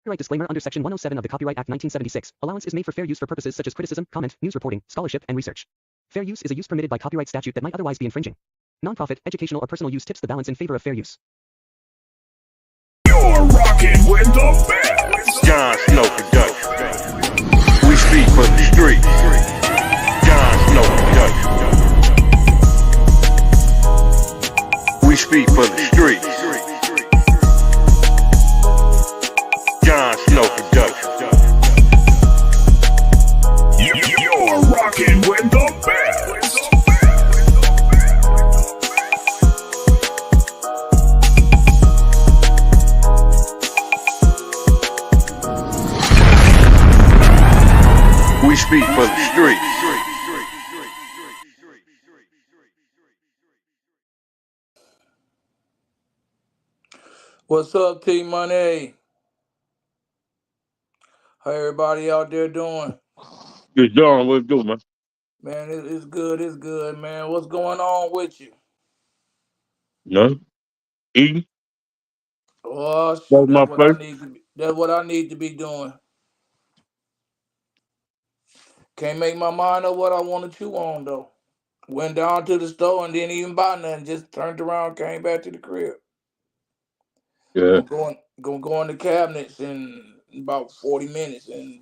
Copyright disclaimer under Section 107 of the Copyright Act 1976. Allowance is made for fair use for purposes such as criticism, comment, news reporting, scholarship, and research. Fair use is a use permitted by copyright statute that might otherwise be infringing. Nonprofit, educational, or personal use tips the balance in favor of fair use. You're rocking with the best. John Snow Production. We speak for the streets. John Snow Production. We speak for the streets. John Snow Production. You're rocking with the best. We speak for the streets. What's up, T-Money? How everybody out there doing? Good John, what's good, man? Man, it's good, man. What's going on with you? No? Eating? Oh, shoot, That's my that's what I place. need to be. That's what I need to be doing. Can't make my mind up what I want to chew on though. Went down to the store and didn't even buy nothing. Just turned around, came back to the crib. Yeah. Gonna go in the cabinets in about 40 minutes and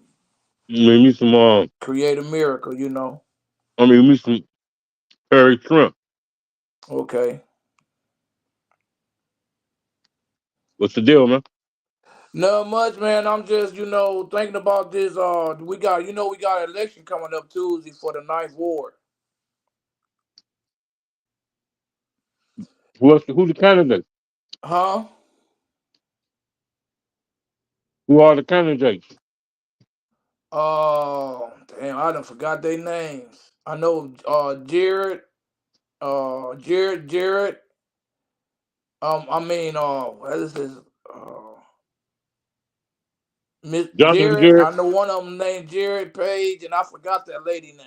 Make me some, create a miracle, you know. me some curry shrimp. Okay. What's the deal, man? Not much, man. I'm just, thinking about this. We got an election coming up Tuesday for the 9th ward. Who's the candidate? Huh? Who are the candidates? Damn, I done forgot their names. I know Jared. Jared. What is this? Miss Jonathan Jared. Jarrett? I know one of them named Jared Page, and I forgot that lady name.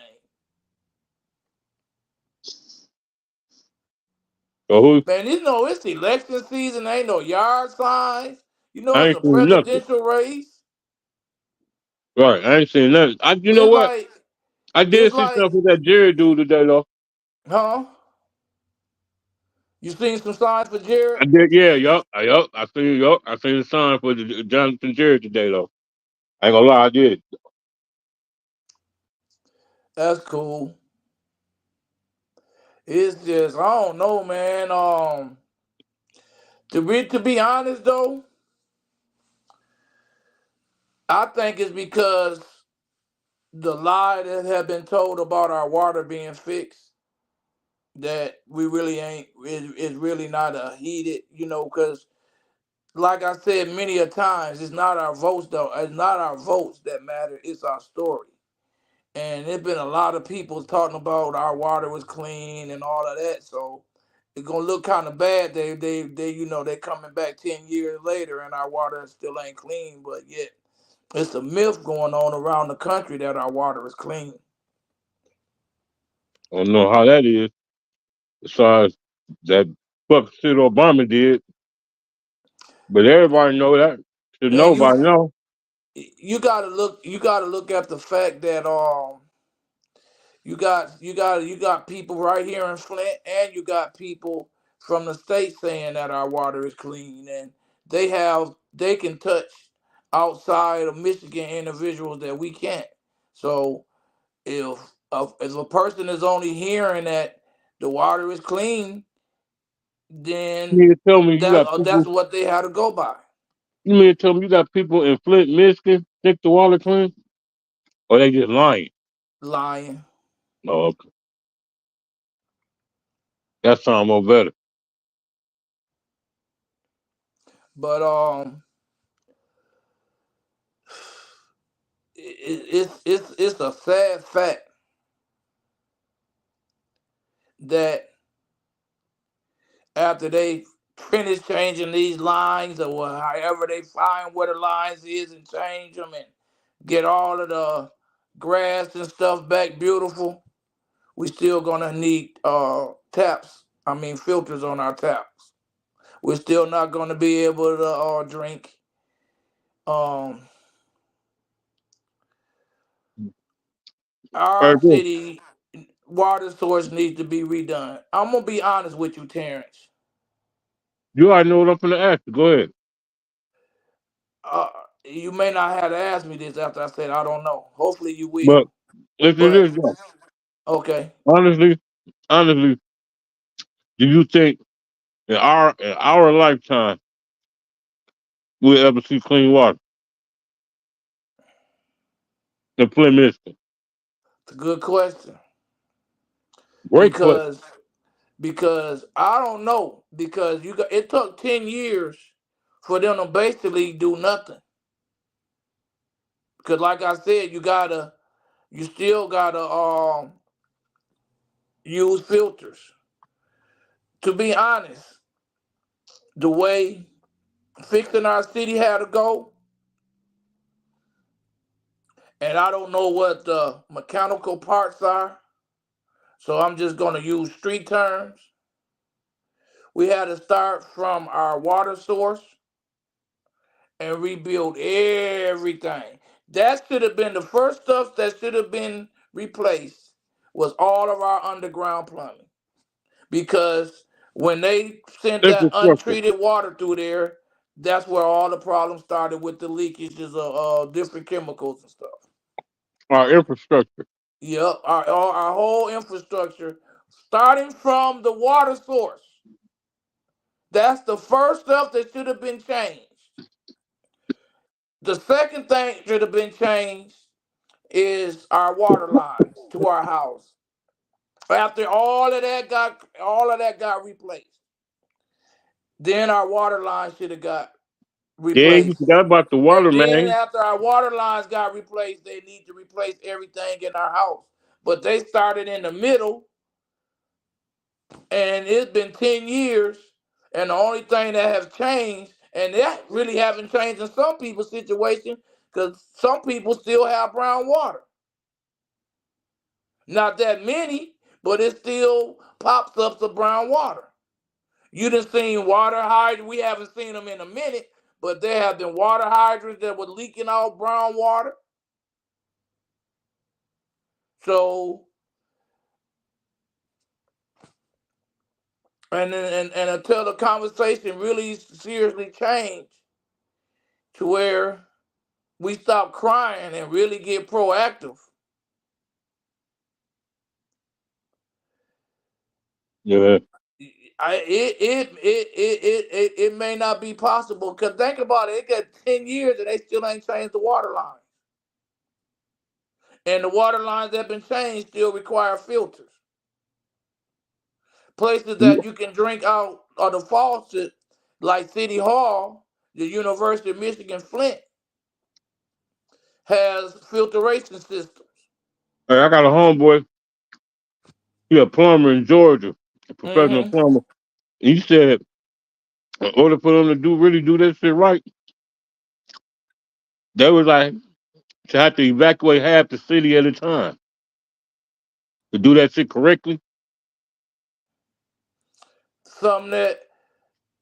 Or who? Man, it's the election season. Ain't no yard signs. I It's ain't a seen nothing. presidential race. Right, I ain't seen nothing. You know It's what? like, I it's did see like, stuff with that Jared dude today, though. huh? You seen some signs for Jared? I did, yeah, yup. I seen the sign for the Jonathan Jared today, though. I ain't gonna lie, I did. That's cool. It's just I don't know, man. To be honest though, I think it's because the lie that have been told about our water being fixed that we really ain't is really not a heated, because like I said many a times, it's not our votes though. It's not our votes that matter. It's our story. And there's been a lot of people talking about our water was clean and all of that. So it's gonna look kind of bad. They coming back 10 years later and our water still ain't clean. But yet it's a myth going on around the country that our water is clean. I don't know how that is. Besides that fuck shit Obama did. But everybody know that. Should And nobody know. you gotta look at the fact that you got people right here in Flint, and you got people from the state saying that our water is clean, and they can touch outside of Michigan individuals that we can't. So if a person is only hearing that the water is clean, You then mean to tell me you got that's people? what they had to go by. You mean to tell me you got people in Flint, Michigan, think the water clean, or they just lying? Lying. No, okay. That sound more better. But it's a sad fact that after they finish changing these lines or however they find where the lines is and change them and get all of the grass and stuff back beautiful, we still gonna need taps. I mean filters on our taps. We're still not gonna be able to drink. Um, Hey, our bro, city water source needs to be redone. I'm gonna be honest with you, Terrence. you already know what I'm finna ask you. Go ahead. Uh, you may not have to ask me this after I said I don't know. Hopefully you But will. listen to But this, though. okay, Honestly, honestly, do you think in our lifetime we'll ever see clean water in Flint, Michigan? it's a good question Great question. because I don't know because it took 10 years for them to basically do nothing. Because like I said, you still gotta use filters. To be honest, the way fixing our city had to go, and I don't know what the mechanical parts are, so I'm just gonna use street terms. We had to start from our water source and rebuild everything. That should have been the first stuff that should have been replaced was all of our underground plumbing. Because when they sent that Infrastructure. untreated water through there, that's where all the problems started with the leakages of different chemicals and stuff. Our infrastructure. Yep, our whole infrastructure, starting from the water source. That's the first stuff that should have been changed. The second thing should have been changed is our water lines to our house. After all of that got replaced, then our water lines should have got Yeah, you replaced. forgot about the water, And then man. after our water lines got replaced, they need to replace everything in our house. But they started in the middle, and it's been 10 years, and the only thing that has changed, and that really haven't changed in some people's situation, because some people still have brown water. Not that many, but it still pops up to brown water. You done seen water hydrants. We haven't seen them in a minute, but there have been water hydrants that were leaking out brown water. So, and until the conversation really seriously changed to where we stop crying and really get proactive, Yeah. it may not be possible. Because think about it, it got 10 years and they still ain't changed the water line. And the water lines that have been changed still require filters. Places that you can drink out of the faucet, like City Hall, the University of Michigan Flint, has filtration systems. Hey, I got a homeboy. He a plumber in Georgia, a professional Hmm. plumber. He said in order for them to do that shit right, they was like to have to evacuate half the city at a time to do that shit correctly. Something that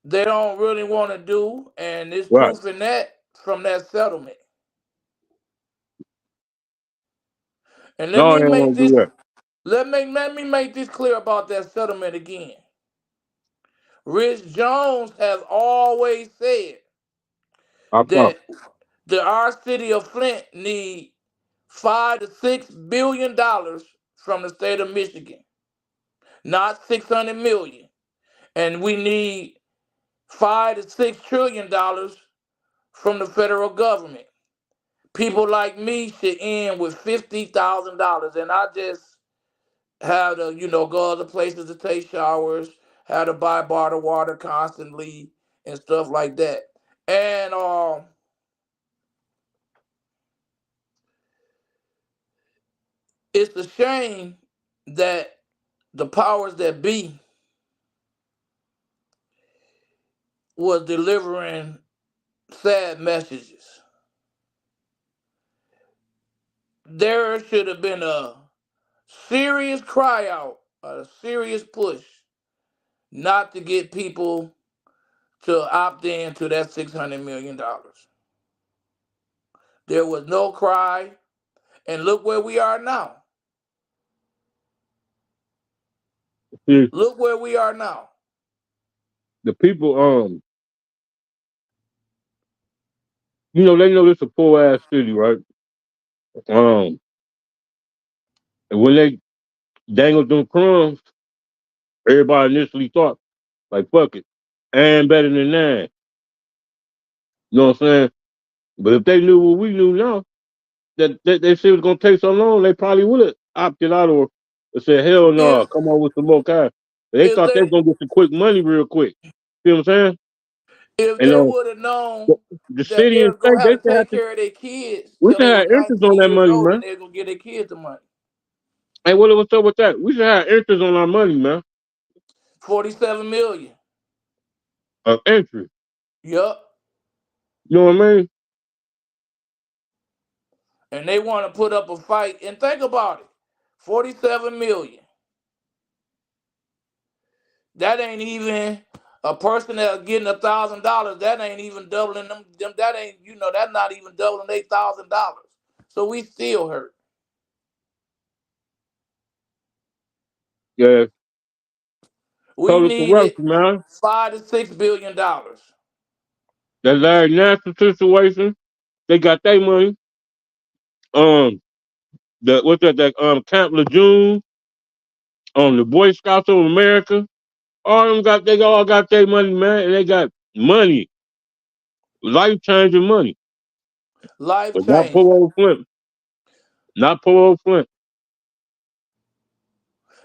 they don't really want to do, and there's Right. proof in that from that settlement. And No, they don't want to do that. let me make this clear about that settlement again. Rich Jones has always said How far? that our city of Flint need $5 to $6 billion from the state of Michigan, not 600 million, and we need $5 to $6 trillion from the federal government. People like me should end with $50,000, and I just have to, go other places to take showers, have to buy bottled water constantly, and stuff like that. And it's a shame that the powers that be was delivering sad messages. There should have been a serious cry out, a serious push, not to get people to opt in to that $600 million. There was no cry, and look where we are now. See, Look where we are now. the people, they know this a poor ass city, right? Um, and when they dangled them crumbs, everybody initially thought, like, fuck it, and better than that. You know what I'm saying? But if they knew what we knew now, that they shit was gonna take so long, they probably would have opted out or said, hell no, If come on with some more cash. They if thought they was they gonna get some quick money real quick. See what I'm saying? if And they would have the, known the that city they and was state, gonna they have to should have take to, care of their kids we till should they have was interest on 19 that years money, old, and man. they was gonna get their kids the money. Hey, what's up with that? We should have interest on our money, man. 47 million. Interest. Yup. You know what I mean? And they want to put up a fight. And think about it. 47 million. That ain't even a person that's getting $1,000. That ain't even doubling them. That ain't, that's not even doubling $8,000. So we still hurt. Yeah. We Total needed corruption, man. $5 to $6 billion. That Larry Nassar situation, they got their money. Um, what's that Camp Lejeune, the Boy Scouts of America. They all got their money, man, and they got money, life changing money. Life But not poor changing. old Flint. Not poor old Flint.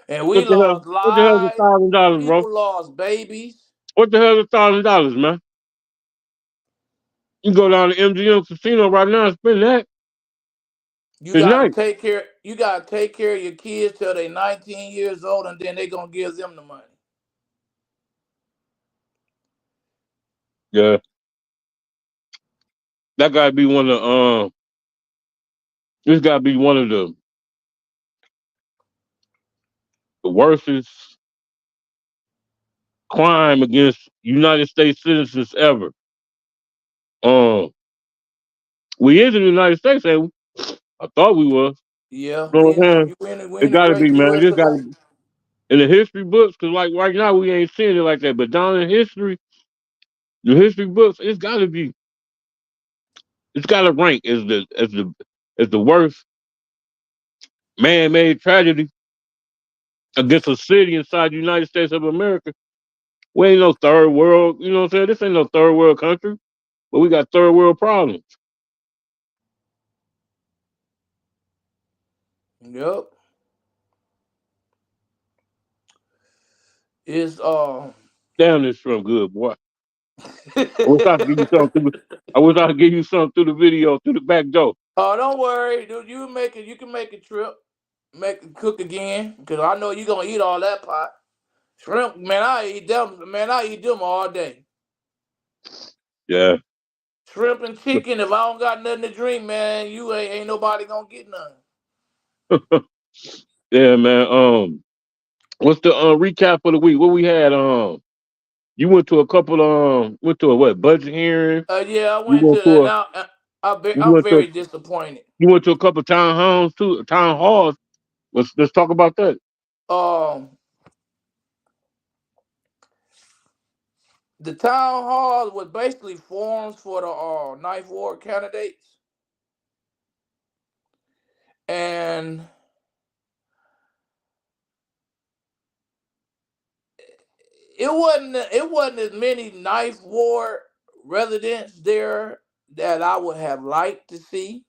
And we What the hell? lost What the hell is lives. $1,000, bro? People lost babies. What the hell is $1,000, man? You go down to MGM Casino right now and spend that You gotta tonight. take care. You gotta take care of your kids till they 19 years old, and then they gonna give them the money. Yeah, that gotta be one of this gotta be one of the worstest crime against United States citizens ever. Um, we is in the United States, ain't we? I thought we was. Yeah, You know what I'm saying? we It in the gotta great be, man. It U.S. just of gotta A. be in the history books, cause like right now we ain't seeing it like that. But down in history, the history books, it's gotta rank as the worst man-made tragedy against a city inside the United States of America. We ain't no third world, you know what I'm saying? This ain't no third world country, but we got third world problems. Yep. It's Damn, this from good, boy. I wish I could give you something I wish I could give you something through the video, through the back door. Oh, don't worry, dude. You can make a trip, cook again, because I know you gonna eat all that pot. Shrimp, man, I eat them. Man, I eat them all day. Yeah. Shrimp and chicken. If I don't got nothing to drink, man, you ain't nobody gonna get none. Yeah, man. What's the recap for the week? What we had? You went to a couple. Went to a what budget hearing? Yeah, I You went went to, to and a. You I'm went to. very disappointed. You went to a couple town halls too. Town halls. Let's talk about that. Um, The town hall was basically forums for the Ninth Ward candidates, and it wasn't as many Ninth Ward residents there that I would have liked to see.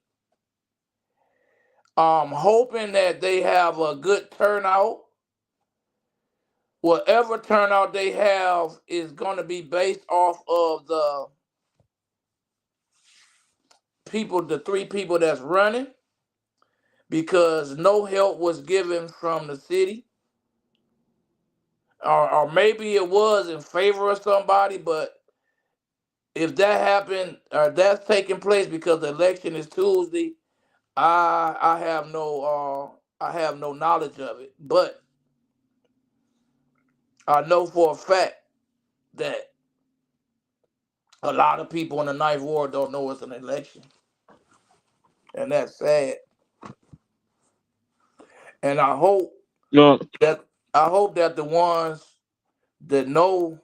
Hoping that they have a good turnout. Whatever turnout they have is going to be based off of the people, the three people that's running, because no help was given from the city, or maybe it was in favor of somebody. But if that happened or that's taking place because the election is Tuesday, I have no knowledge of it. But I know for a fact that a lot of people in the Ninth Ward don't know it's an election, and that's sad. And No, that I hope that the ones that know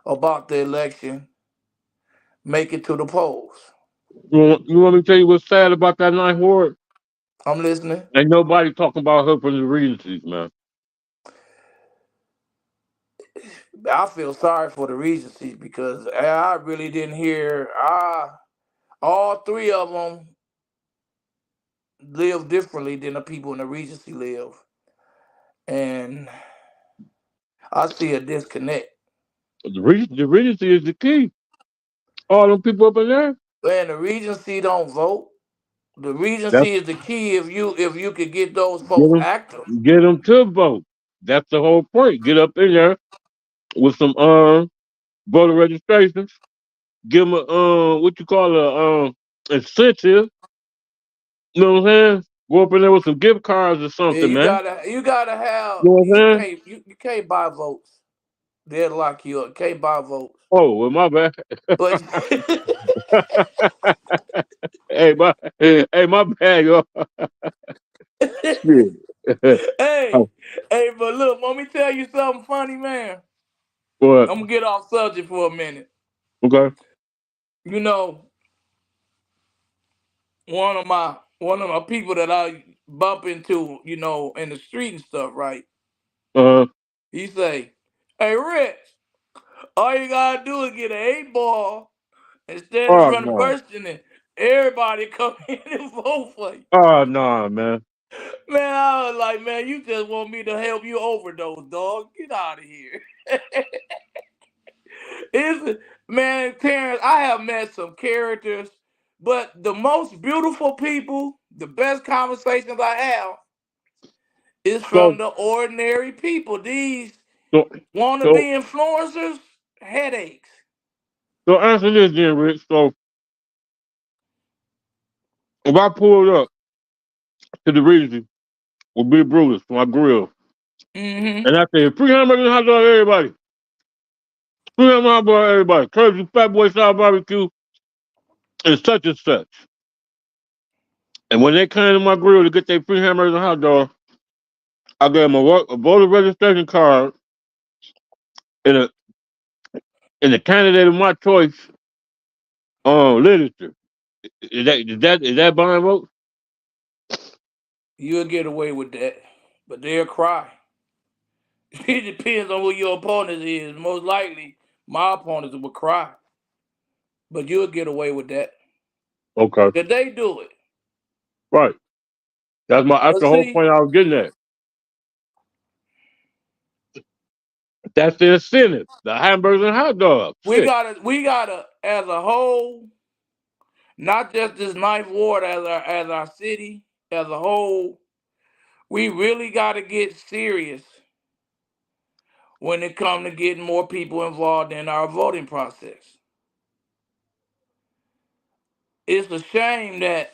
about the election make it to the polls. you want me to tell you what's sad about that ninth ward? I'm listening. Ain't nobody talking about her from the Regencies, man. I feel sorry for the Regency because I really didn't hear. All three of them live differently than the people in the Regency live, and I see a disconnect. The Regency is the key. All them people up in there, And the Regency don't vote. The that's Regency is the key if you could get those get folks them, active. get them to vote. That's the whole point. Get up in there with some voter registrations. Give them a what you call a incentive. You know what I'm saying? Go up in there with some gift cards or Yeah, something, you man. gotta you gotta have You know what you I'm saying? can't you can't buy votes. They'll lock you up. Can't buy votes. Oh, well, my bad. But Hey, my bad, y'all. Shit. hey, hey, but look, let me tell you something funny, man. What? I'm gonna get off subject for a minute. Okay. You know, one of my people that I bump into, in the street and stuff, right? Uh, He say, "Hey, Rich, all you gotta do is get an 8 ball instead of oh running no. first, and then everybody come in and vote for you." Oh no, man. Man, I was like, man, you just want me to help you overdose, dog. Get out of here. It's, man, Terrence, I have met some characters, but the most beautiful people, the best conversations I have is So from the ordinary people. These so so wannabe influencers, headaches. so answer this then, Rich. So if I pulled up to the Regency with Big Brutus for my grill, Mm-hmm. and I said, free hamburgers and hot dog everybody. Free hamburgers and hot dog everybody. Curly Fat Boy style barbecue and such and such. And when they came to my grill to get their free hamburgers and hot dog, I gave them a voter registration card and a candidate of my choice literature. Is that buying votes? You'll get away with that, but they'll cry. It depends on who your opponent is. Most likely, my opponents will cry, but you'll get away with that. Okay. Did they do it? Right. That's But the whole see, point I was getting at. That's the incentive. The hamburgers and hot dogs. we Shit. gotta, as a whole, not just this ninth ward, as our city as a whole, we really gotta get serious when it comes to getting more people involved in our voting process. It's a shame that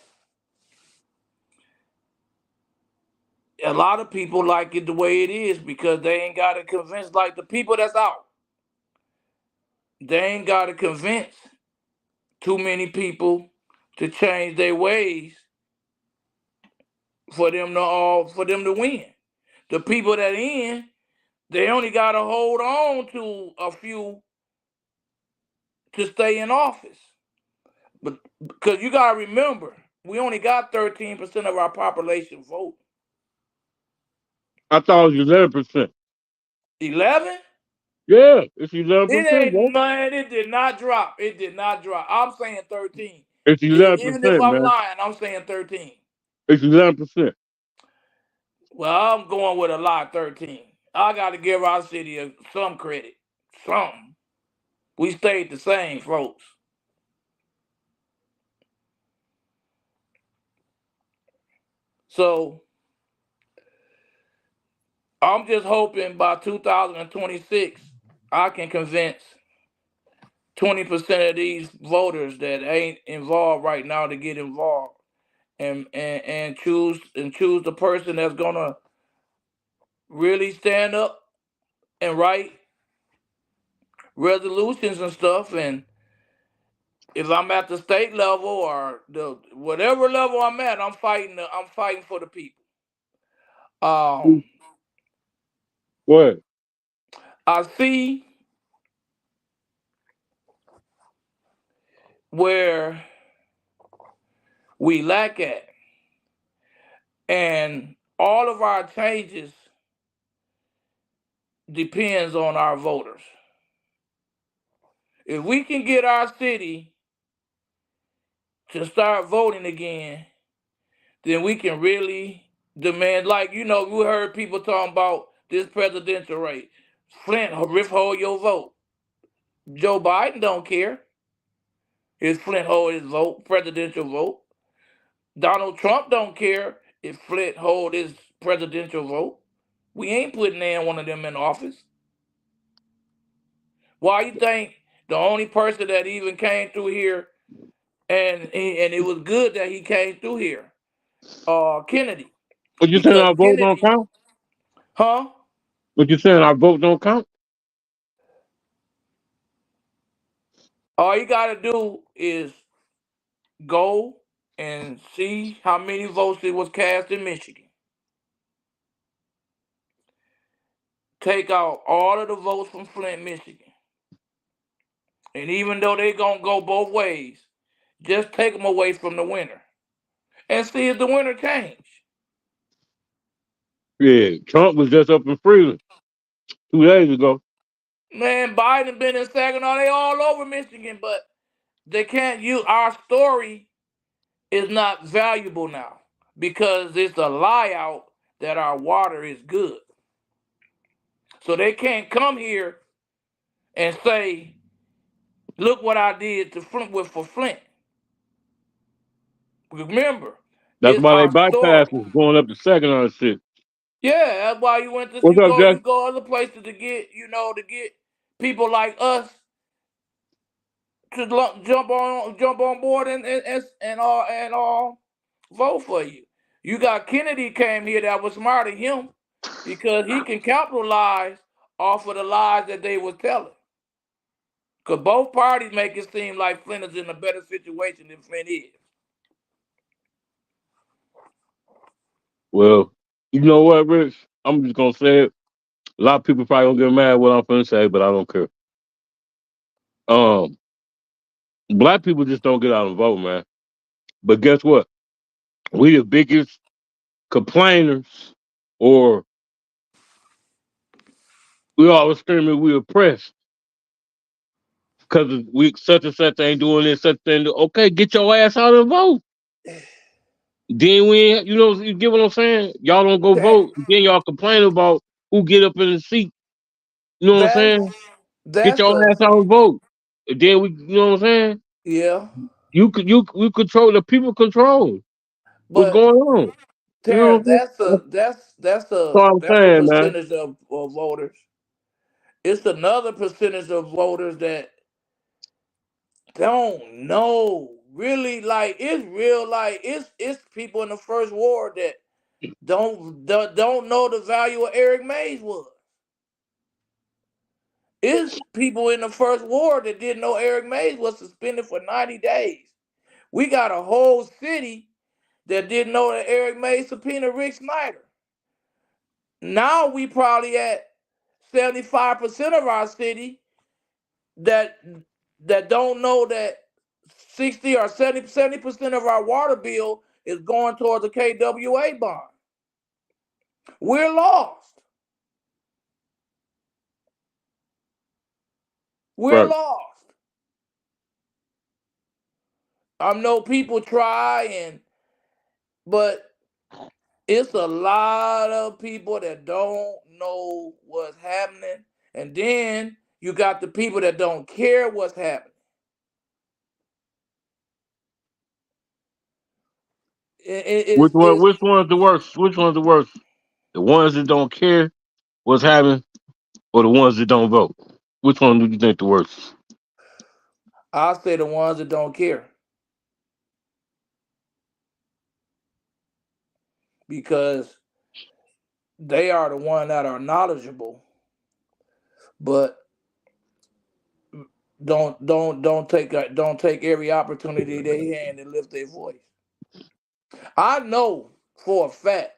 a lot of people like it the way it is because they ain't got to convince, like the people that's out. They ain't got to convince too many people to change their ways for them to win. The people that in, they only got to hold on to a few to stay in office. But because you gotta remember, we only got 13% of our population vote. I thought it was 11%. 11? Yeah, it's It 11%, ain't bro. man. It did not drop. It did not drop. I'm saying 13. It's Even if 11%, I'm man. lying, I'm saying 13. It's 11%. Well, I'm going with a lie, 13. I got to give our city some credit. Some. We stayed the same, folks. So I'm just hoping by 2026, I can convince 20% of these voters that ain't involved right now to get involved and choose the person that's gonna really stand up and write resolutions and stuff. And if I'm at the state level or the whatever level I'm at, I'm fighting for the people. Um, What? I see where we lack at, and all of our changes depends on our voters. If we can get our city to start voting again, then we can really demand, like, we heard people talking about this presidential race. Flint, hold your vote. Joe Biden don't care. If Flint hold his vote, presidential vote. Donald Trump don't care if Flint hold his presidential vote. We ain't putting in one of them in office. Why you think the only person that even came through here and it was good that he came through here, Kennedy, What you saying because our vote don't Kennedy, count? huh? What you saying our vote don't count? All you gotta do is go and see how many votes it was cast in Michigan. Take out all of the votes from Flint, Michigan. And even though they gonna go both ways, just take them away from the winner and see if the winner change. Yeah, Trump was just up in Freeland 2 days ago. Man, Biden been in Saginaw, they all over Michigan, but they can't use our story is not valuable now because it's a lie out that our water is good. So they can't come here and say, look what I did to Flint with for Flint. Remember, That's it's why they our story. bypass us going up the second on shit. Yeah, that's why you went to What's up, Jack? you go other places to get people like us to jump on board and all vote for you. You got Kennedy came here that was smart than him because he can capitalize off of the lies that they was telling. Cause both parties make it seem like Flint is in a better situation than Flint is. Well, you know what, Rich? I'm just gonna say it. A lot of people probably gonna get mad at what I'm gonna say, but I don't care. Um, Black people just don't get out and vote, man. But guess what? We the biggest complainers, or we always screaming we oppressed because we such and such ain't doing this, such thing. Okay, get your ass out and vote. Then we, you get what I'm saying? Y'all don't go That vote. Then y'all complain about who get up in the seat. You know what I'm that's saying? Get that's your a ass out and vote. And then you know what I'm saying? yeah. You control the people control what's But going on. You know Terrence, what I'm saying? That's all I'm that's a saying, man. percentage of voters. It's another percentage of voters that don't know. Really, like it's real. Like it's people in the first ward that don't know the value of Eric Mays was. It's people in the first ward that didn't know Eric Mays was suspended for 90 days. We got a whole city that didn't know that Eric Mays subpoenaed Rick Snyder. Now we probably at 75% of our city that that don't know that 60 or 70% of our water bill is going towards the KWA bond. We're lost. We're Right. lost. I know people try but it's a lot of people that don't know what's happening. And then you got the people that don't care what's happening. Which one? It's Which one's the worst? Which one's the worst? The ones that don't care what's happening, or the ones that don't vote? Which one do you think the worst? I'll say the ones that don't care because they are the ones that are knowledgeable, but don't take every opportunity they hand and lift their voice. I know for a fact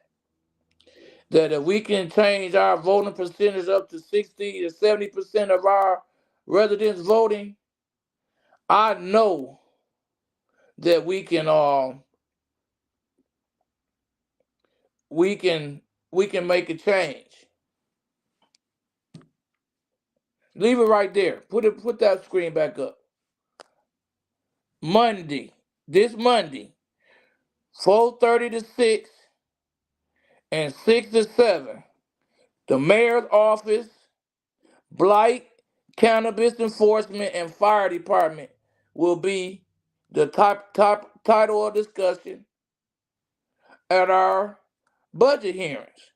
that if we can change our voting percentage up to 60 to 70% of our residents voting, I know that we can we can make a change. Leave it right there. Put that screen back up. This Monday, 4:30 to 6 and 6 to 7, the mayor's office, blight, cannabis enforcement, and fire department will be the top title of discussion at our budget hearings.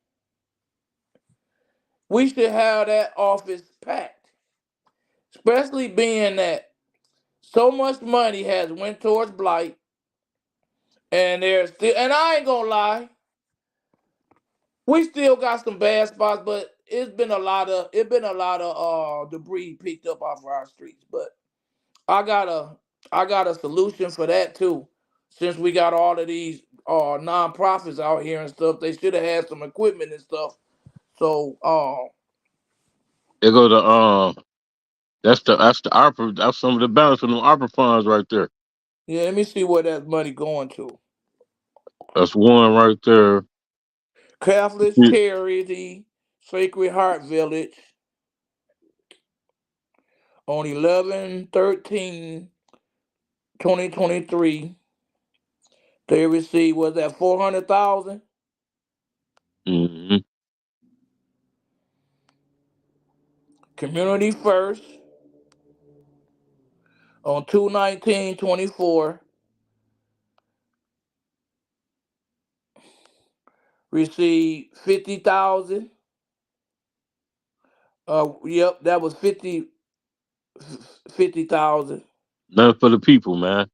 We should have that office packed, especially being that so much money has went towards blight, and there's still, and I ain't gonna lie, we still got some bad spots, but it's been a lot of debris picked up off of our streets. But I got a I got a solution for that too. Since we got all of these non-profits out here and stuff, they should have had some equipment and stuff. So They go to that's the opera. That's some of the balance from the opera funds right there. yeah, let me see where that money going to. That's one right there. Catholic Yeah. Charity Sacred Heart Village on 11/13/2023. They received was that 400,000. Hmm. Community First on 2/19/24 received 50,000. Yep, that was 50,000. Nothing for the people, man.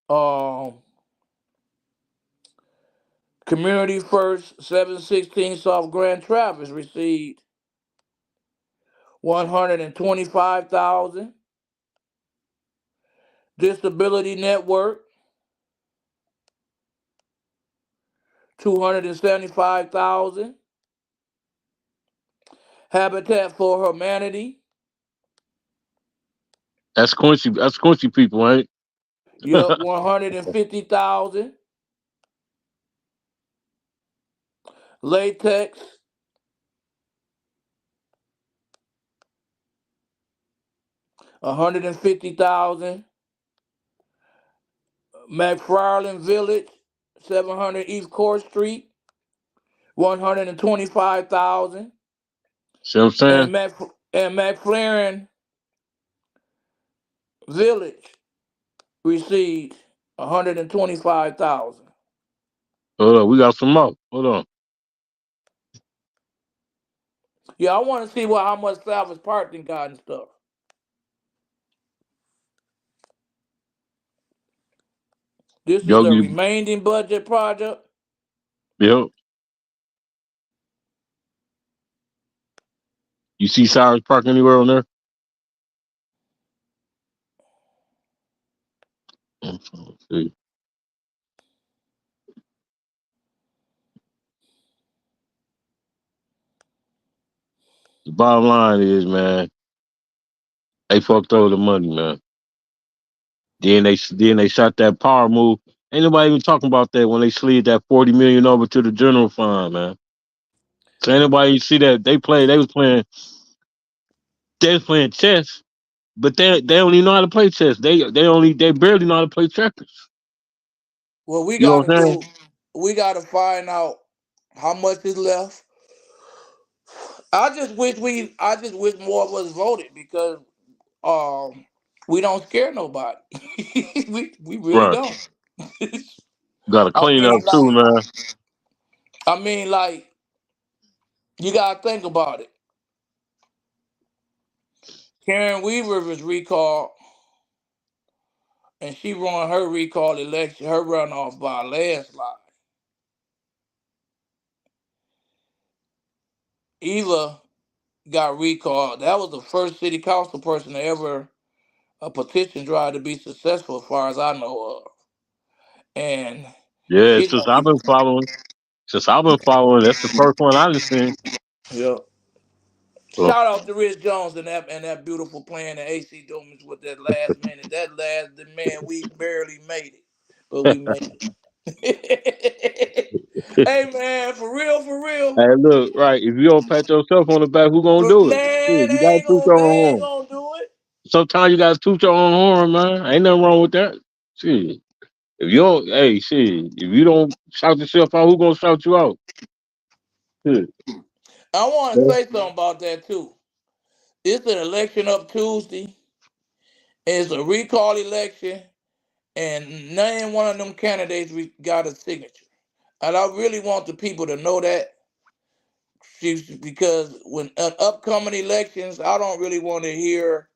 Um, Community First 716 South Grand Traverse received 125,000. Disability Network 275,000. Habitat for Humanity, That's Quincy. That's Quincy people, ain't yep, 150,000. Latex 150,000. McFarland Village 700 East Court Street 125,000. See what I'm saying? And McFlaren Village received 125,000. Hold on, we got some more. Hold on. Yeah, I want to see how much Salvage Parking got and stuff. This is the Yogi, remaining budget project. yep. You see Cyrus Park anywhere on there? Let's see. The bottom line is, man, They fucked over the money, man. Then they shot that power move. Ain't nobody even talking about that when they slid that 40 million over to the general fund, man. So ain't nobody see that they was playing chess, but they don't even know how to play chess. They barely know how to play checkers. What we You know gotta what I'm saying? do, we gotta find out how much is left. I just wish more of us voted because um we don't scare nobody. we really Right. don't. Gotta I clean up mean too, like man. I mean like you gotta think about it. Karen Weaver was recalled and she won her recall election, her runoff by a landslide. Eva got recalled. That was the first city council person to ever a petition drive to be successful, as far as I know of. And Yeah, she don't since I've been following, that's the first one I listened. yeah. So Shout out to Rich Jones and that beautiful plan and AC Dumans with that last minute. The man, we barely made it, but we made it. Hey man, for real, for real. hey, look, right. If you don't pat yourself on the back, who gonna But do it? man, Shit, you gotta toot your own they ain't horn. gonna do it. Sometimes you gotta toot your own horn, man. Ain't nothing wrong with that. Shit. If you don't, hey, shit. If you don't shout yourself out, who gonna shout you out? Shit. I want to Yeah. say something about that too. It's an election up Tuesday. It's a recall election, and none one of them candidates got a signature. And I really want the people to know that, because when upcoming elections, I don't really want to hear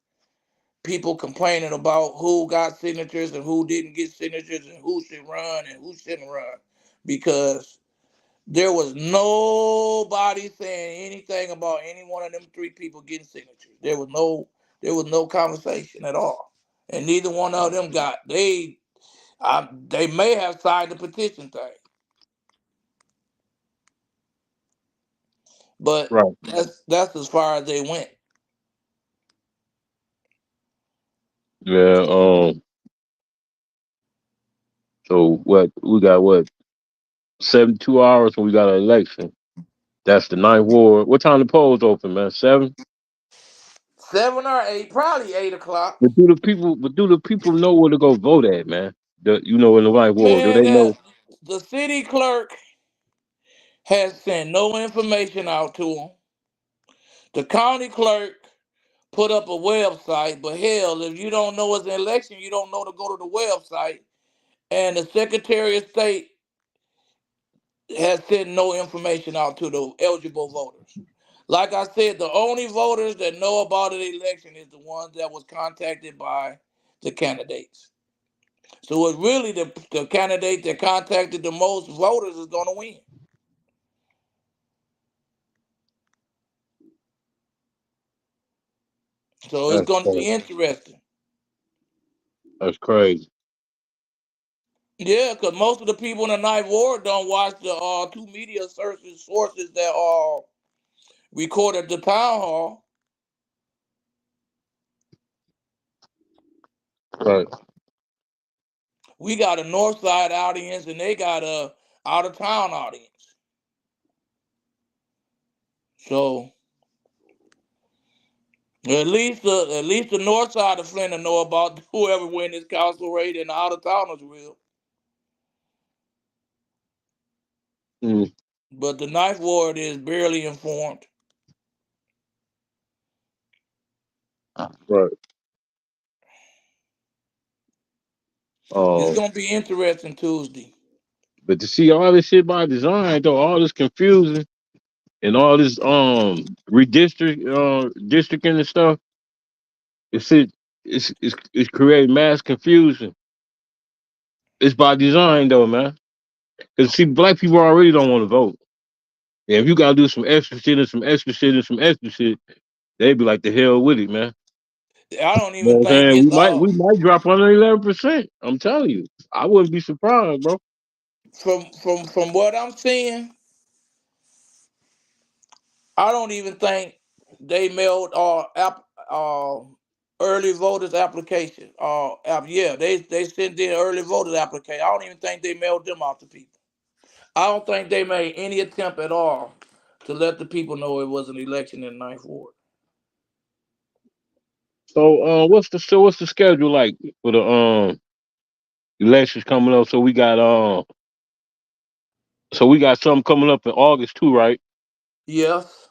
people complaining about who got signatures and who didn't get signatures and who should run and who shouldn't run, because there was nobody saying anything about any one of them three people getting signatures. There was no conversation at all, and neither one of them got they may have signed the petition thing, but Right. that's as far as they went. Yeah. So what? We got what? 72 hours when we got an election. That's the ninth ward. What time the polls open, man? 7. 7 or 8, probably 8 o'clock. But do the people know where to go vote at, man? In the ninth ward, do Man, they know? that the city clerk has sent no information out to them. The county clerk put up a website, but hell, if you don't know it's an election, you don't know to go to the website. And the Secretary of State has sent no information out to the eligible voters. Like I said, the only voters that know about the election is the ones that was contacted by the candidates. So it's really the candidate that contacted the most voters is going to win. So it's That's going to be crazy. interesting. That's crazy. Yeah, because most of the people in the ninth ward don't watch the two media sources that recorded the town hall. Right. We got a north side audience and they got a out of town audience. So at least the north side of Flint will know about whoever win this council race, and the out of towners will. Mm, But the ninth ward is barely informed. right. It's Um, gonna be interesting Tuesday. but to see all this shit by design, though, all this confusion and all this districting and stuff, it's it, it's creating mass confusion. It's by design, though, man. Because see, black people already don't want to vote. And if you gotta do some extra shit and some extra shit and some extra shit, they be like the hell with it, man. I don't You know even what I'm think saying? it's We might drop under 11%. I'm telling you. I wouldn't be surprised, bro. from what I'm seeing. I don't even think they mailed Early voters application. Yeah, they sent in early voters application. I don't even think they mailed them out to people. I don't think they made any attempt at all to let the people know it was an election in Ninth Ward. So what's the schedule like for the elections coming up? So we got something coming up in August too, right? Yes,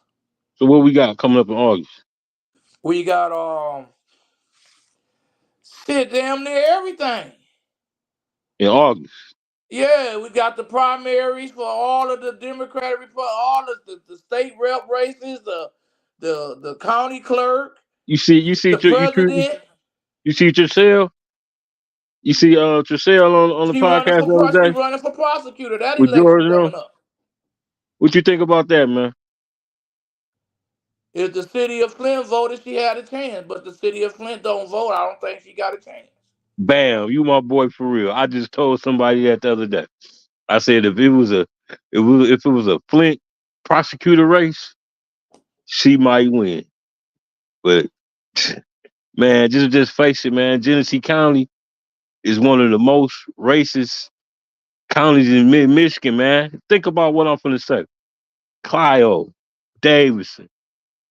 So what we got coming up in August? we got shit damn near everything. In August. Yeah, we got the primaries for all of the Democratic, all of the state rep races, the county clerk, the president. You see Giselle? You see Giselle on the podcast the She other day running for prosecutor. That with election George and them? coming up. What you think about that, man? If the city of Flint voted, she had a chance. But the city of Flint don't vote, I don't think she got a chance. Bam, you my boy for real. I just told somebody that the other day. I said if it was a Flint prosecutor race, she might win. But man, just face it, man. Genesee County is one of the most racist counties in Michigan, man. Think about what I'm finna say. Clio, Davidson,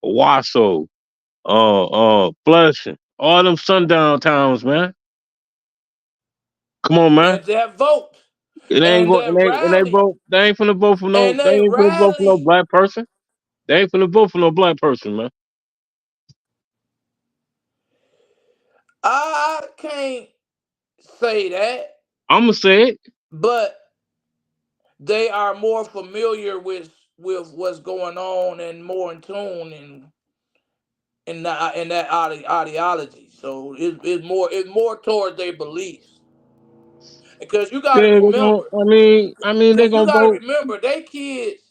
Wasso, Flushing, all them sundown towns, man. Come on, man. And that vote It ain't and going. that And they rally vote. They ain't finna vote for no. and They they ain't finna vote for no rally. black person. They ain't finna vote for no black person, man. I can't say that, I'ma say it. but they are more familiar with what's going on and more in tune in that ideology. So it's more towards their beliefs. Because you got to Yeah, they gonna. remember, I mean, they because you gonna got to vote. remember, they kids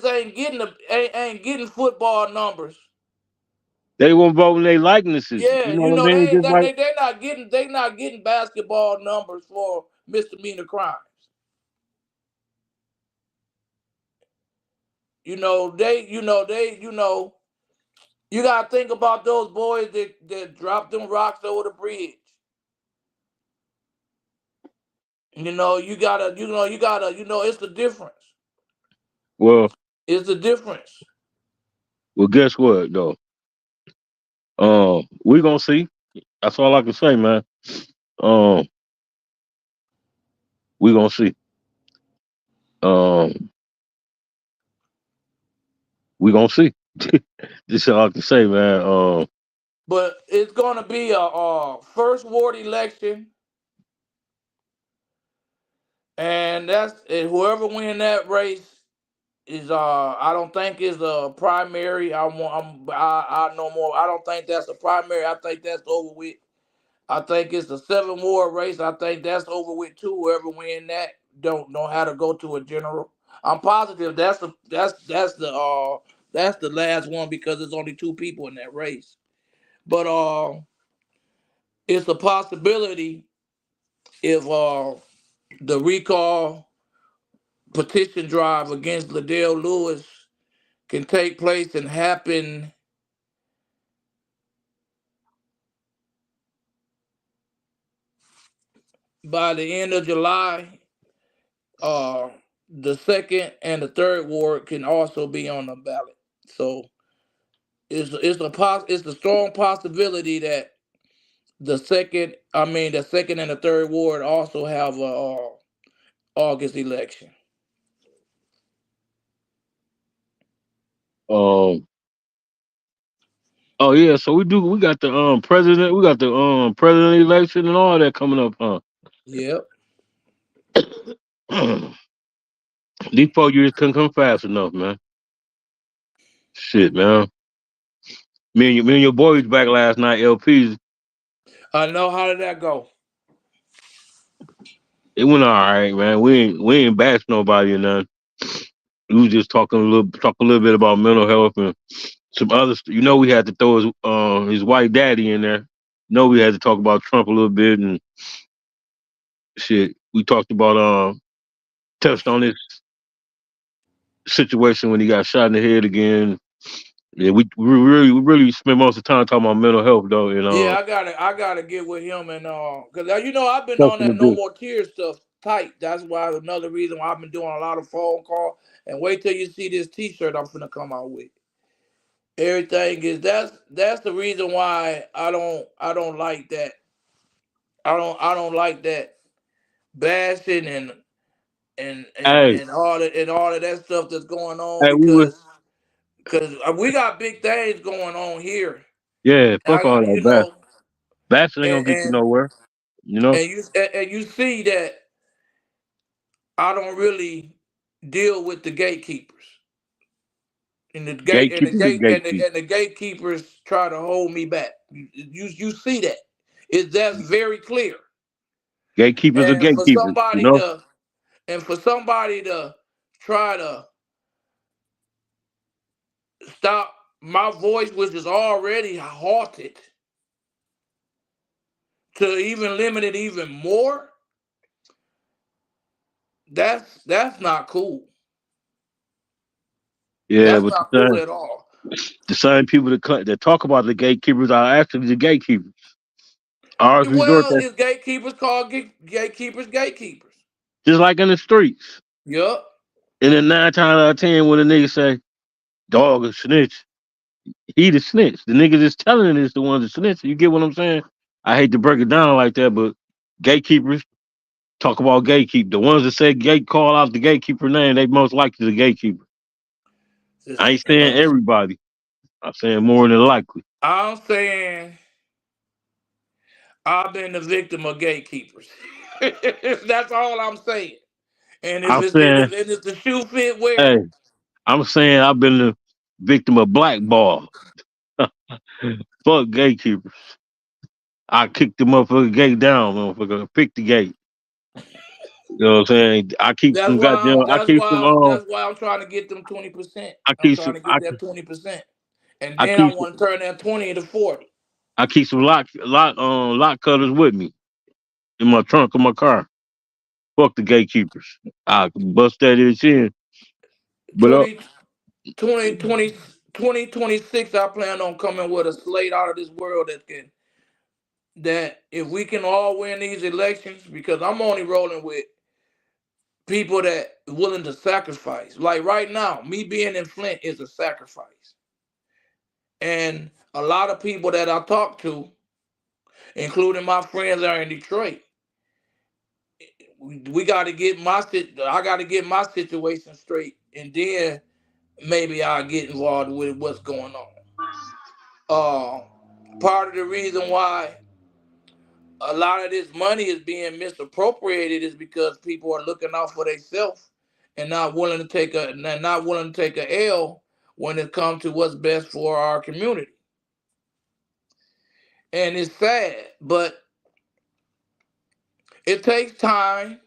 ain't getting football numbers. They gonna vote in their likenesses. Yeah, You know you what I know mean? Just like they not getting basketball numbers for misdemeanor crimes. You gotta think about those boys that dropped them rocks over the bridge. It's the difference. well, It's the difference. guess what though? We gonna see. That's all I can say, man. Um, we gonna see. Um, we gonna see. This is all I can say, man. But it's gonna be a first ward election, and whoever win that race is I don't think is a primary. I know more. I don't think that's a primary. I think that's over with. I think it's the 7 ward race. I think that's over with too. Whoever win that don't know how to go to a general. I'm positive that's the last one because there's only 2 people in that race. But it's a possibility if the recall petition drive against Liddell Lewis can take place and happen by the end of July. Uh, the second and the third ward can also be on the ballot. So it's a strong possibility that the second and the third ward also have a August election. um. Oh yeah, so we do. We got the president. We got the president election and all that coming up, huh? Yep. These 4 years couldn't come fast enough, man. Shit, man. Me and your boys back last night. LPs. I know. How did that go? It went all right, man. We ain't bash nobody or nothing. We was just talk a little bit about mental health and some other. We had to throw his white daddy in there. We had to talk about Trump a little bit and shit. We talked about touched on his situation when he got shot in the head again. Yeah, we really spend most of the time talking about mental health though, and Yeah, I gotta get with him and cause I've been on something to that no do. more tears stuff tight. That's why another reason why I've been doing a lot of phone call and wait till you see this T-shirt I'm finna come out with. Everything is that's the reason why I don't like that. I don't like that bashing and and Hey, and all of that stuff that's going on hey, we was because we got big things going on here. yeah, fuck all I that bass. Bashing ain't and gonna get you nowhere. You know, you see that I don't really deal with the gatekeepers. And the gate and the gatekeepers is gate gatekeepers. and the gatekeepers try to hold me back. You see that. That's very clear. Gatekeepers are And for gatekeepers. You somebody know, to and for somebody to try to stop my voice, which is already halted, to even limit it even more, that's not cool. yeah, That's but not cool at all. the same people that talk about the gatekeepers are actually the gatekeepers. Ours resort Well, that it's gatekeepers called gatekeepers. just like in the streets. Yup. And then 9 times out of 10, when a nigga say dog a snitch, he the snitch. The nigga that's telling it is the one that snitch. You get what I'm saying? I hate to break it down like that, but gatekeepers talk about gatekeep. The ones that say gate call out the gatekeeper name, they most likely the gatekeeper. I ain't saying everybody. I'm saying more than likely. I'm saying I've been the victim of gatekeepers. That's all I'm saying. And if I'm it's and saying, if the shoe fit, wear hey, it. I'm saying I've been the victim of blackball. Fuck gatekeepers. I kicked the motherfucking gate down, motherfucker. Pick the gate. You know what I'm saying? I keep That's some why goddamn. I'm I that's keep some. why that's why I'm trying to get them 20%. I I'm keep trying some. to get that 20%. And I then I keep some. want to turn that 20 to 40. I keep some lock cutters with me in my trunk of my car. Fuck the gatekeepers. I can bust that bitch in. But 20, 2026, I plan on coming with a slate out of this world that if we can all win these elections, because I'm only rolling with people that willing to sacrifice. Like right now, me being in Flint is a sacrifice. And a lot of people that I talk to, including my friends that are in Detroit, we got to get I got to get my situation straight, and then maybe I'll get involved with what's going on. Uh, Part of the reason why a lot of this money is being misappropriated is because people are looking out for themselves and not willing to take a L when it comes to what's best for our community. And it's sad, but it takes time.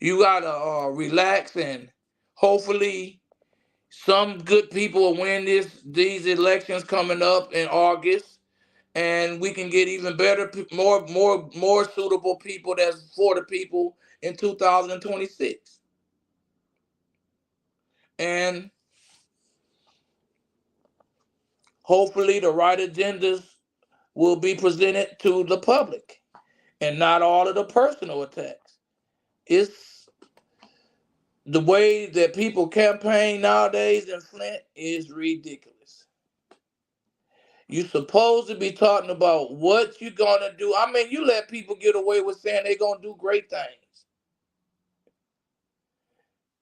You gotta relax, and hopefully some good people will win these elections coming up in August, and we can get even better, more suitable people that's for the people in 2026. And hopefully the right agendas will be presented to the public and not all of the personal attacks. It's the way that people campaign nowadays in Flint is ridiculous. You supposed to be talking about what you gonna do. I mean, you let people get away with saying they gonna do great things.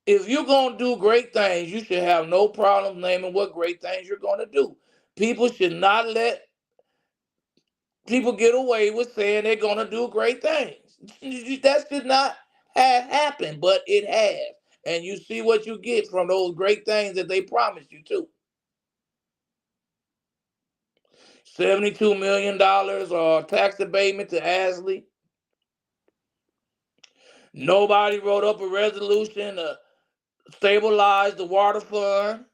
If you're gonna do great things, you should have no problem naming what great things you're gonna do. People should not let people get away with saying they're gonna do great things. That should not have happened, but it has. And you see what you get from those great things that they promised you too. $72 million or tax abatement to Asley. Nobody wrote up a resolution to stabilize the water fund.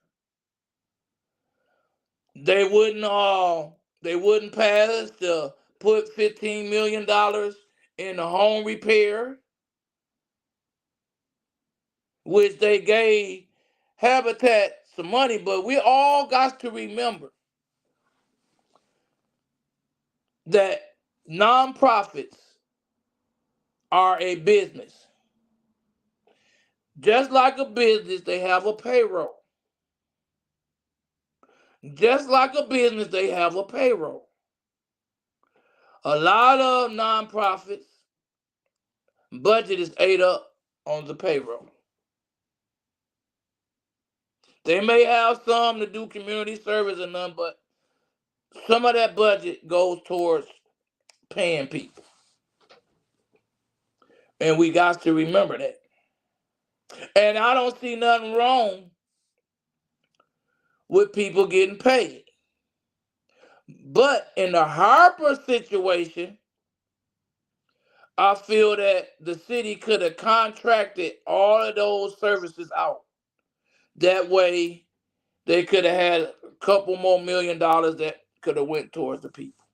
They wouldn't pass to put $15 million in the home repair, which they gave Habitat some money, but we all got to remember that nonprofits are a business. Just like a business, they have a payroll. Just like a business, they have a payroll. A lot of nonprofits budget is ate up on the payroll. They may have some to do community service and none, but some of that budget goes towards paying people. And we got to remember that. And I don't see nothing wrong with people getting paid. But in the Harper situation, I feel that the city could have contracted all of those services out. That way, they could have had a couple more $1 million that could have went towards the people.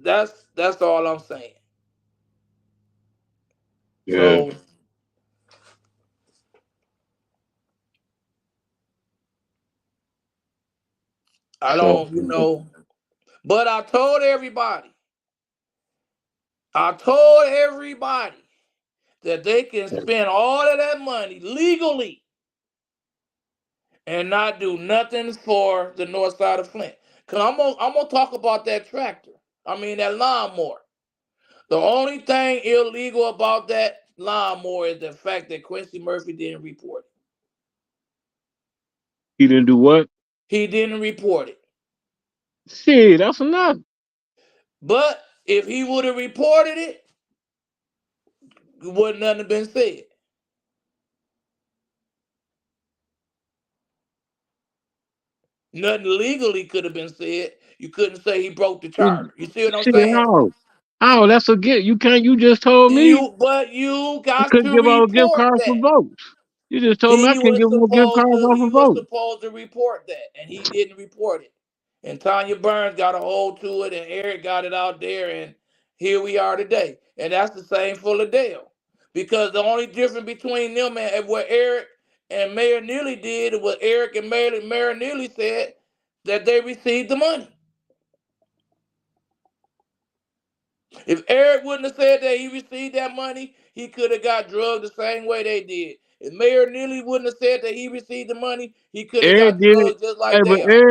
That's all I'm saying. Yeah. So I So don't, but I told everybody that they can spend all of that money legally and not do nothing for the north side of Flint. Cause I'm gonna talk about that tractor. I mean that lawnmower. The only thing illegal about that lawnmower is the fact that Quincy Murphy didn't report it. he didn't do what? He didn't report it. Shit, that's enough. But if he would have reported it, wouldn't nothing have been said. Nothing legally could have been said. You couldn't say he broke the charter. You see what I'm Shit, saying? how? How? That's a gift. You can't. You just told me But you I got couldn't to give out gift report cards for that. votes. You just told me I couldn't give more gift cards off He for was votes. supposed to report that, and he didn't report it. And Tanya Burns got a hold to it, and Eric got it out there, and here we are today. And that's the same for Liddell. Because the only difference between them and what Eric and Mayor Neely did was Eric and Mayor Neely said that they received the money. If Eric wouldn't have said that he received that money, he could have got drugged the same way they did. If Mayor Neely wouldn't have said that he received the money, he could have Eric got did it. drugged just like Hey, they are.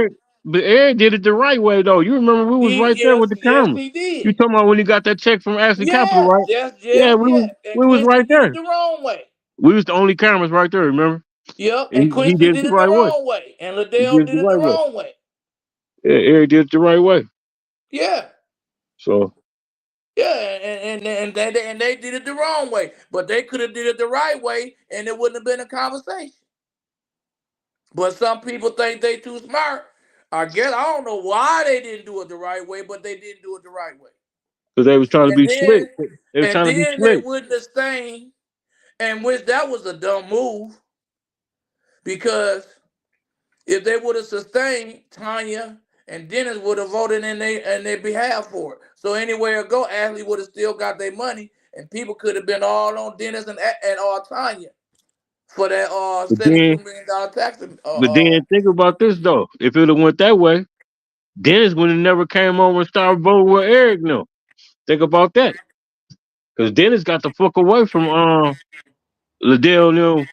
But Eric did it the right way though. You remember we was right there with the Yes, camera. he You did. talking about when he got that check from Ashley Capital, Yes, right? yes, Yeah, yes, yes. And we was Quincy right did it there. the wrong way. We was the only cameras right there. Remember? Yep, and He Quincy did it did the it the right way. wrong way. And He Liddell did it did the it the right way. wrong way. Yeah, Eric did it the right way. Yeah. So Yeah, and they did it the wrong way. But they could have did it the right way and it wouldn't have been a conversation. But some people think they too smart. I guess I don't know why they didn't do it the right way, but they didn't do it the right way. because they was trying to And be slick. then They was and trying to be then they slick. wouldn't sustain, and which that was a dumb move because if they would have sustained, Tanya and Dennis would have voted in their behalf for it. So anywhere it go, Ashley would have still got their money, and people could have been all on Dennis and Tanya for that But then, $72 million tax. but then think about this though. If it would have went that way, Dennis would have never came over and started voting with Eric. No, think about that. Because Dennis got the fuck away from Liddell.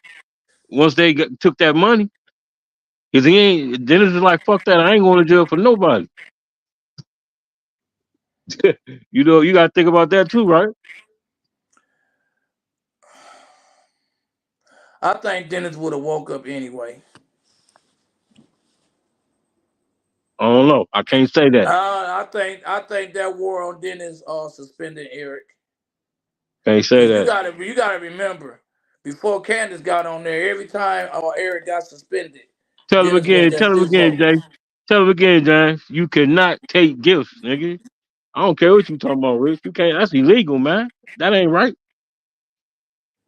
Once they took that money, because he ain't. Dennis was like, "Fuck that! I ain't going to jail for nobody." You got to think about that too, right? I think Dennis would have woke up anyway. I don't know. I can't say that. I think that war on Dennis suspended Eric. Can't say Cause that. you gotta remember, before Candace got on there, every time Eric got suspended, Tell him Dennis was again. that Tell him stiff again, vote. Jay. Tell him again, James. You cannot take gifts, nigga. I don't care what you talking about, Rich. You can't. That's illegal, man. That ain't right.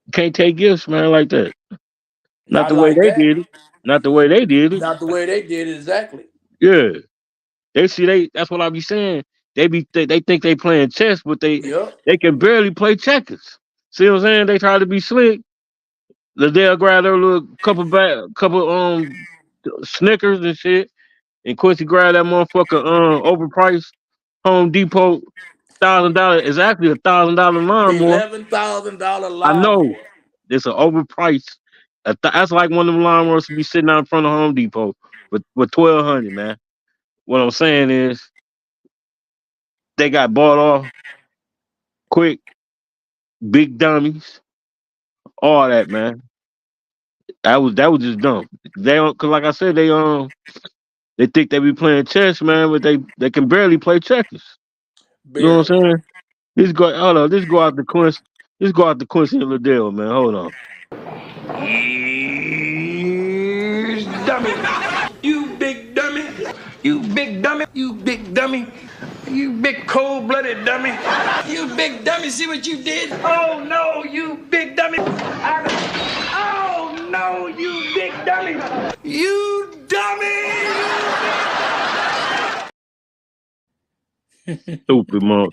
You can't take gifts, man, like that. Not Not the way like they that. did it. Not the way they did it. Not the way they did it exactly. Yeah. They see they. That's what I be saying. They think they playing chess, but Yep. they can barely play checkers. See what I'm saying? They try to be slick. Liddell grabbed her little couple Snickers and shit, and Quincy grabbed that motherfucker overpriced Home Depot $1,000. It's actually $1,000 lawnmower. $11,000 I know lawnmower. it's an overpriced. That's like one of them lawnmowers to be sitting out in front of Home Depot with 1,200, man. What I'm saying is they got bought off quick, big dummies, all that, man. That was just dumb. They don't, cause like I said, they think they be playing chess, man, but they can barely play checkers. You know what Barely. I'm saying? Let's go. Hold on. Let's go out the Quincy. Let's go out the Quincy and Liddell, man. Hold on. He's dummy. You big dummy. You big dummy. You big dummy. You big cold-blooded dummy. You big dummy. See what you did? Oh no, you big dummy. Oh no, you big dummy. You dummy.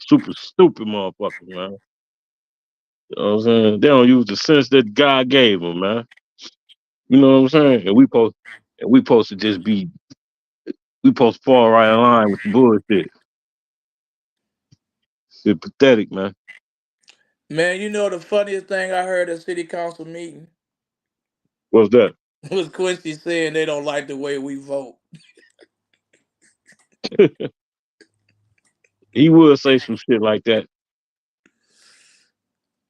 Super stupid motherfucker, man. You know what I'm saying? They don't use the sense that God gave them, man. You know what I'm saying? And we supposed to just be we supposed to fall right in line with the bullshit. It's pathetic, man. Man, you know the funniest thing I heard at city council meeting What's that? was Quincy saying they don't like the way we vote. He would say some shit like that.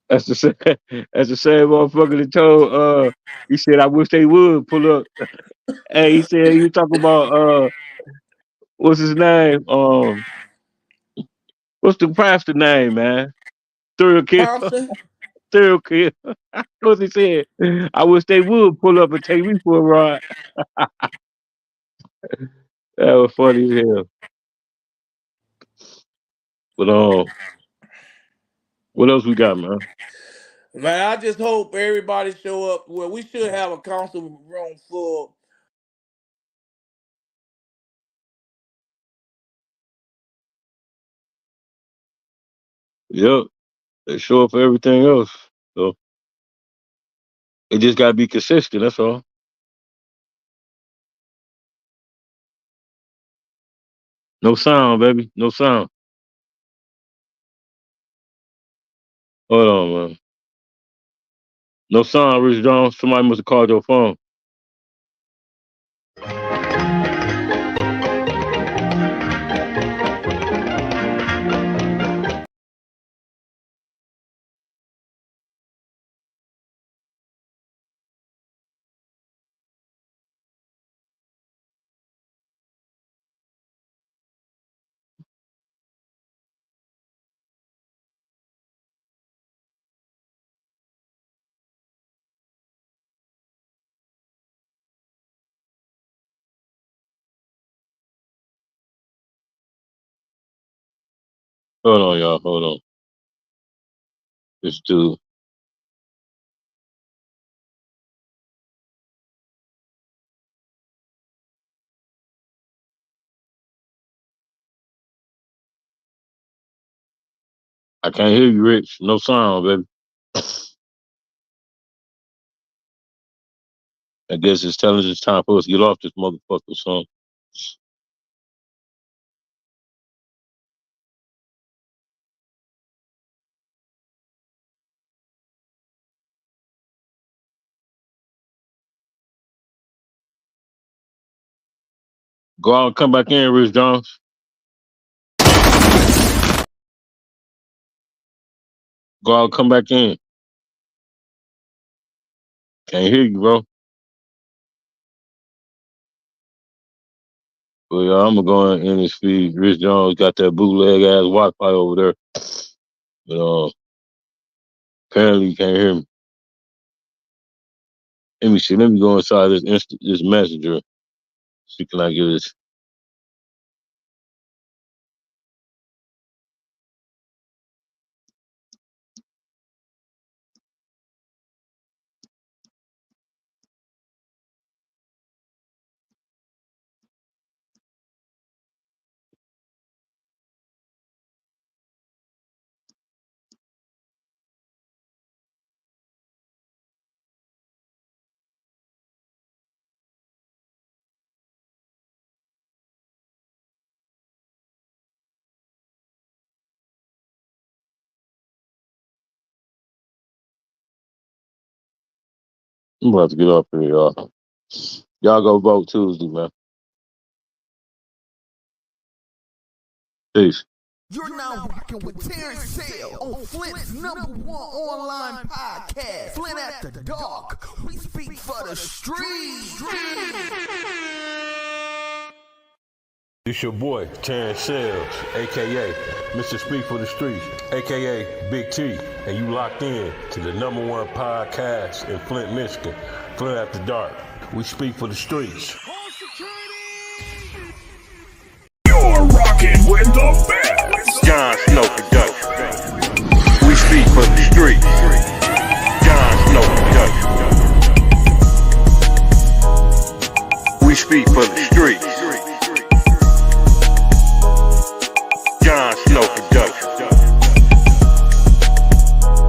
That's the same. That's the same motherfucker that told. He said, "I wish they would pull up." Hey, he said he was talking about what's his name? What's the pastor name, man? Serial killer. Thompson? Serial killer. What's he said? I wish they would pull up and take me for a ride. That was funny as hell. But what else we got, man? Man, I just hope everybody show up. Well, we should have a council room full. Yep, they show up for everything else. So it just gotta be consistent. That's all. No sound, baby. No sound. Hold on, man. No sound, Rich Jones. Somebody must have called your phone. Hold on, y'all. Hold on. This dude. I can't hear you, Rich. No sound, baby. I guess it's telling us it's time for us to get off this motherfucker song. Go out and come back in, Rich Jones. Go out and come back in. Can't hear you, bro. But yeah, I'm gonna go in his feed. Rich Jones got that bootleg ass Wi-Fi over there. But apparently you can't hear me. Let me see. Let me go inside this messenger. See can I get this? I'm about to get up here, y'all. Y'all go vote Tuesday, man. Peace. You're now rocking with Terrence Sale on Flint's #1 online podcast, Flint After Dark. We speak for the streets. It's your boy, Terrence Sales, a.k.a. Mr. Speak for the Streets, a.k.a. Big T, and you locked in to the #1 podcast in Flint, Michigan, Flint After Dark. We speak for the streets. You're rocking with the best. John Snow Production. We speak for the streets. John Snow Production. We speak for the streets. John Snow Production.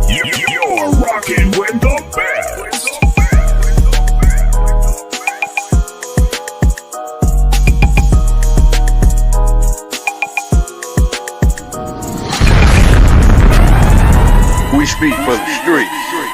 You're rocking with the best. We speak for the streets.